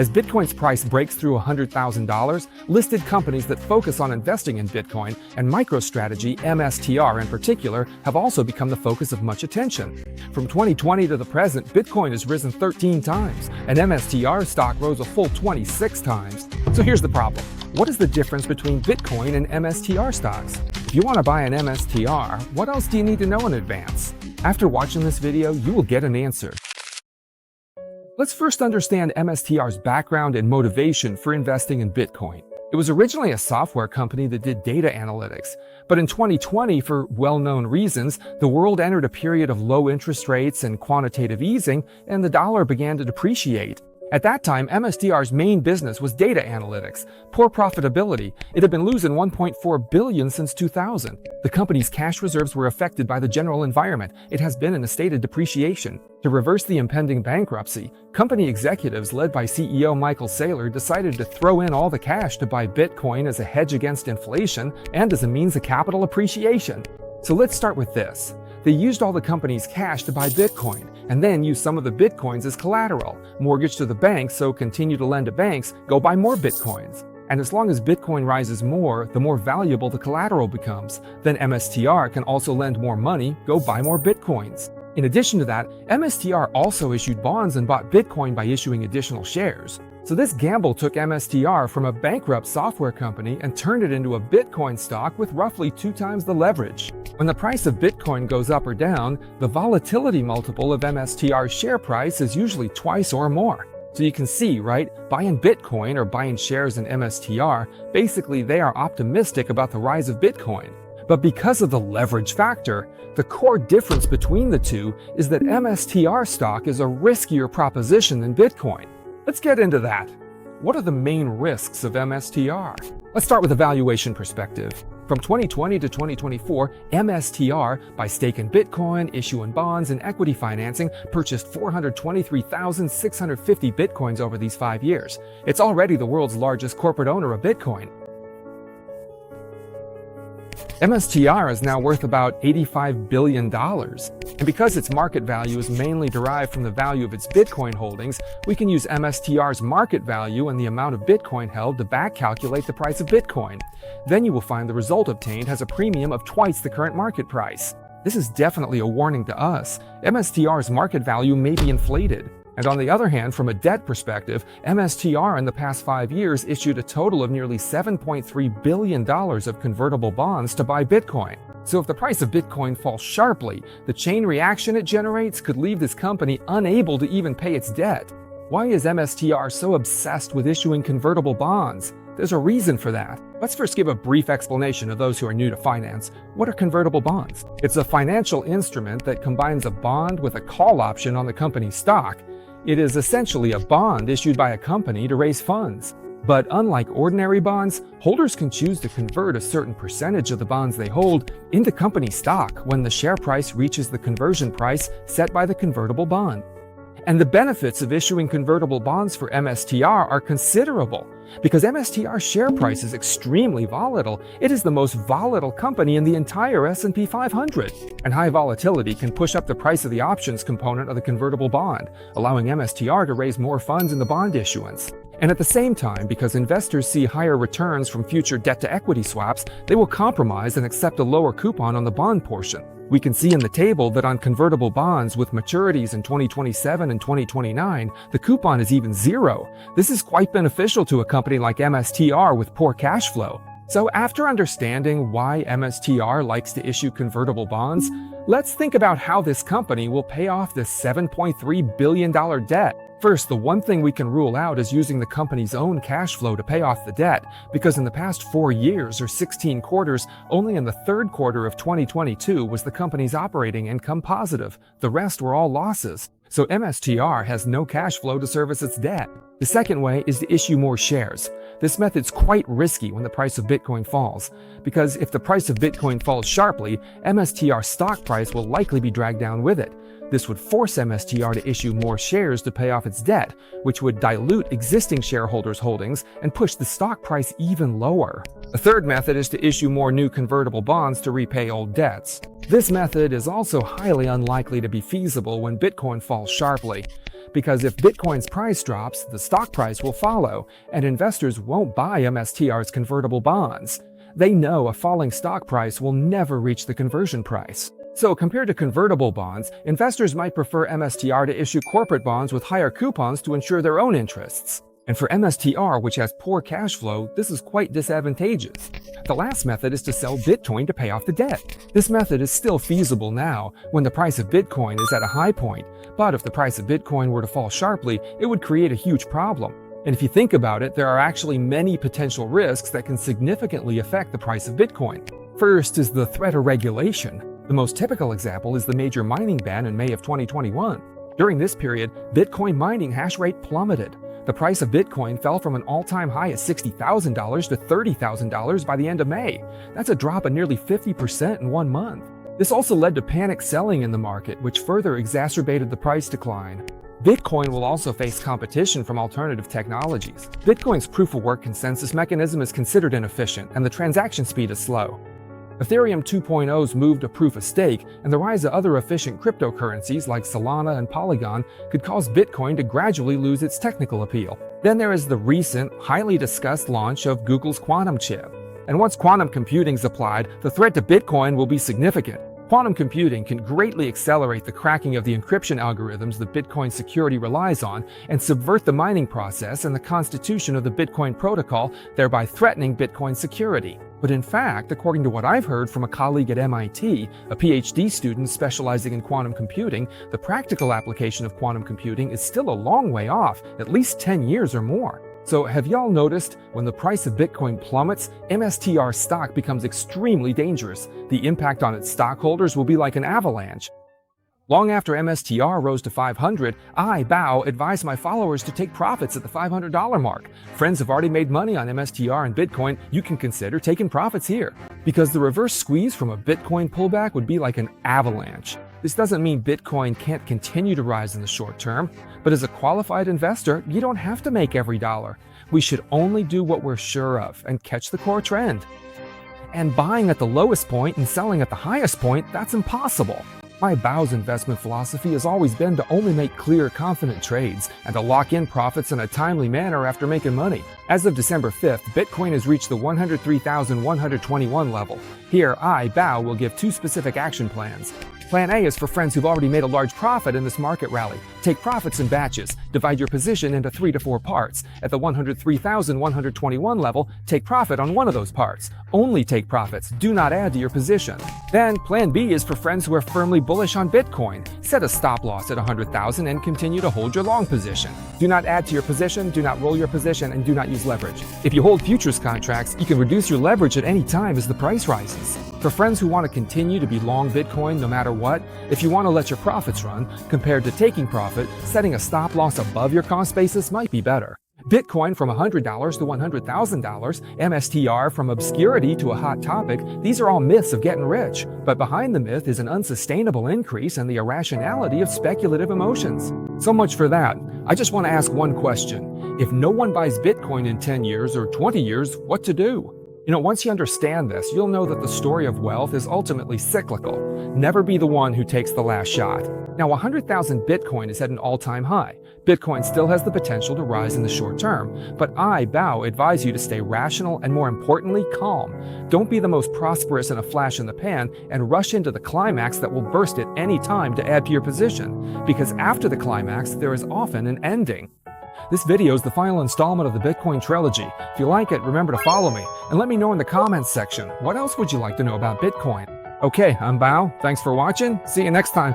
As Bitcoin's price breaks through $100,000, listed companies that focus on investing in Bitcoin and MicroStrategy, MSTR in particular, have also become the focus of much attention. From 2020 to the present, Bitcoin has risen 13 times, and MSTR stock rose a full 26 times. So here's the problem. What is the difference between Bitcoin and MSTR stocks? If you want to buy an MSTR, what else do you need to know in advance? After watching this video, you will get an answer. Let's first understand MSTR's background and motivation for investing in Bitcoin. It was originally a software company that did data analytics, but in 2020, for well-known reasons, the world entered a period of low interest rates and quantitative easing, and the dollar began to depreciate. At that time, MSTR's main business was data analytics. Poor profitability. It had been losing $1.4 billion since 2000. The company's cash reserves were affected by the general environment. It has been in a state of depreciation. To reverse the impending bankruptcy, company executives led by CEO Michael Saylor decided to throw in all the cash to buy Bitcoin as a hedge against inflation and as a means of capital appreciation. So let's start with this. They used all the company's cash to buy Bitcoin, and then used some of the Bitcoins as collateral, mortgage to the banks, so continue to lend to banks, go buy more Bitcoins. And as long as Bitcoin rises more, the more valuable the collateral becomes. Then MSTR can also lend more money, go buy more Bitcoins. In addition to that, MSTR also issued bonds and bought Bitcoin by issuing additional shares. So this gamble took MSTR from a bankrupt software company and turned it into a Bitcoin stock with roughly 2 times the leverage. When the price of Bitcoin goes up or down, the volatility multiple of MSTR's share price is usually twice or more. So you can see, right, buying Bitcoin or buying shares in MSTR, basically they are optimistic about the rise of Bitcoin. But because of the leverage factor, the core difference between the two is that MSTR stock is a riskier proposition than Bitcoin. Let's get into that. What are the main risks of MSTR? Let's start with a valuation perspective. From 2020 to 2024, MSTR, by staking Bitcoin, issuing bonds, and equity financing, purchased 423,650 Bitcoins over these 5 years. It's already the world's largest corporate owner of Bitcoin. MSTR is now worth about $85 billion. And because its market value is mainly derived from the value of its Bitcoin holdings, we can use MSTR's market value and the amount of Bitcoin held to back calculate the price of Bitcoin. Then you will find the result obtained has a premium of twice the current market price. This is definitely a warning to us. MSTR's market value may be inflated. And on the other hand, from a debt perspective, MSTR in the past 5 years issued a total of nearly $7.3 billion of convertible bonds to buy Bitcoin. So if the price of Bitcoin falls sharply, the chain reaction it generates could leave this company unable to even pay its debt. Why is MSTR so obsessed with issuing convertible bonds? There's a reason for that. Let's first give a brief explanation to those who are new to finance. What are convertible bonds? It's a financial instrument that combines a bond with a call option on the company's stock. It is essentially a bond issued by a company to raise funds. But unlike ordinary bonds, holders can choose to convert a certain percentage of the bonds they hold into company stock when the share price reaches the conversion price set by the convertible bond. And the benefits of issuing convertible bonds for MSTR are considerable. Because MSTR's share price is extremely volatile, it is the most volatile company in the entire S&P 500. And high volatility can push up the price of the options component of the convertible bond, allowing MSTR to raise more funds in the bond issuance. And at the same time, because investors see higher returns from future debt-to-equity swaps, they will compromise and accept a lower coupon on the bond portion. We can see in the table that on convertible bonds with maturities in 2027 and 2029, the coupon is even 0. This is quite beneficial to a company like MSTR with poor cash flow. So after understanding why MSTR likes to issue convertible bonds, let's think about how this company will pay off this $7.3 billion debt. First, the one thing we can rule out is using the company's own cash flow to pay off the debt, because in the past 4 years or 16 quarters, only in the third quarter of 2022 was the company's operating income positive. The rest were all losses. So MSTR has no cash flow to service its debt. The second way is to issue more shares. This method's quite risky when the price of Bitcoin falls, because if the price of Bitcoin falls sharply, MSTR's stock price will likely be dragged down with it. This would force MSTR to issue more shares to pay off its debt, which would dilute existing shareholders' holdings and push the stock price even lower. A third method is to issue more new convertible bonds to repay old debts. This method is also highly unlikely to be feasible when Bitcoin falls sharply, because if Bitcoin's price drops, the stock price will follow, and investors won't buy MSTR's convertible bonds. They know a falling stock price will never reach the conversion price. So compared to convertible bonds, investors might prefer MSTR to issue corporate bonds with higher coupons to ensure their own interests. And for MSTR, which has poor cash flow, this is quite disadvantageous. The last method is to sell Bitcoin to pay off the debt. This method is still feasible now, when the price of Bitcoin is at a high point, but if the price of Bitcoin were to fall sharply, it would create a huge problem. And if you think about it, there are actually many potential risks that can significantly affect the price of Bitcoin. First is the threat of regulation. The most typical example is the major mining ban in May of 2021. During this period, Bitcoin mining hash rate plummeted. The price of Bitcoin fell from an all-time high of $60,000 to $30,000 by the end of May. That's a drop of nearly 50% in 1 month. This also led to panic selling in the market, which further exacerbated the price decline. Bitcoin will also face competition from alternative technologies. Bitcoin's proof-of-work consensus mechanism is considered inefficient, and the transaction speed is slow. Ethereum 2.0's move to proof-of-stake and the rise of other efficient cryptocurrencies like Solana and Polygon could cause Bitcoin to gradually lose its technical appeal. Then there is the recent, highly discussed launch of Google's quantum chip. And once quantum computing is applied, the threat to Bitcoin will be significant. Quantum computing can greatly accelerate the cracking of the encryption algorithms that Bitcoin security relies on and subvert the mining process and the constitution of the Bitcoin protocol, thereby threatening Bitcoin security. But in fact, according to what I've heard from a colleague at MIT, a PhD student specializing in quantum computing, the practical application of quantum computing is still a long way off, at least 10 years or more. So have y'all noticed, when the price of Bitcoin plummets, MSTR stock becomes extremely dangerous. The impact on its stockholders will be like an avalanche. Long after MSTR rose to 500, I, Bao, advised my followers to take profits at the $500 mark. Friends have already made money on MSTR and Bitcoin. You can consider taking profits here. Because the reverse squeeze from a Bitcoin pullback would be like an avalanche. This doesn't mean Bitcoin can't continue to rise in the short term, but as a qualified investor, you don't have to make every dollar. We should only do what we're sure of and catch the core trend. And buying at the lowest point and selling at the highest point, that's impossible. My Bao's investment philosophy has always been to only make clear, confident trades and to lock in profits in a timely manner after making money. As of December 5th, Bitcoin has reached the 103,121 level. Here, I, Bao, will give 2 specific action plans. Plan A is for friends who've already made a large profit in this market rally. Take profits in batches. Divide your position into 3 to 4 parts. At the 103,121 level, take profit on one of those parts. Only take profits. Do not add to your position. Then, Plan B is for friends who are firmly bullish on Bitcoin. Set a stop loss at 100,000 and continue to hold your long position. Do not add to your position, do not roll your position, and do not use leverage. If you hold futures contracts, you can reduce your leverage at any time as the price rises. For friends who want to continue to be long Bitcoin no matter what, if you want to let your profits run, compared to taking profit, setting a stop loss above your cost basis might be better. Bitcoin from $100 to $100,000, MSTR from obscurity to a hot topic, these are all myths of getting rich. But behind the myth is an unsustainable increase and the irrationality of speculative emotions. So much for that. I just want to ask one question. If no one buys Bitcoin in 10 years or 20 years, what to do? Once you understand this, you'll know that the story of wealth is ultimately cyclical. Never be the one who takes the last shot. Now, 100,000 Bitcoin is at an all-time high. Bitcoin still has the potential to rise in the short term, but I, Bao, advise you to stay rational and, more importantly, calm. Don't be the most prosperous in a flash in the pan and rush into the climax that will burst at any time to add to your position, because after the climax, there is often an ending. This video is the final installment of the Bitcoin trilogy. If you like it, remember to follow me, and let me know in the comments section, what else would you like to know about Bitcoin? Okay, I'm Bao. Thanks for watching. See you next time.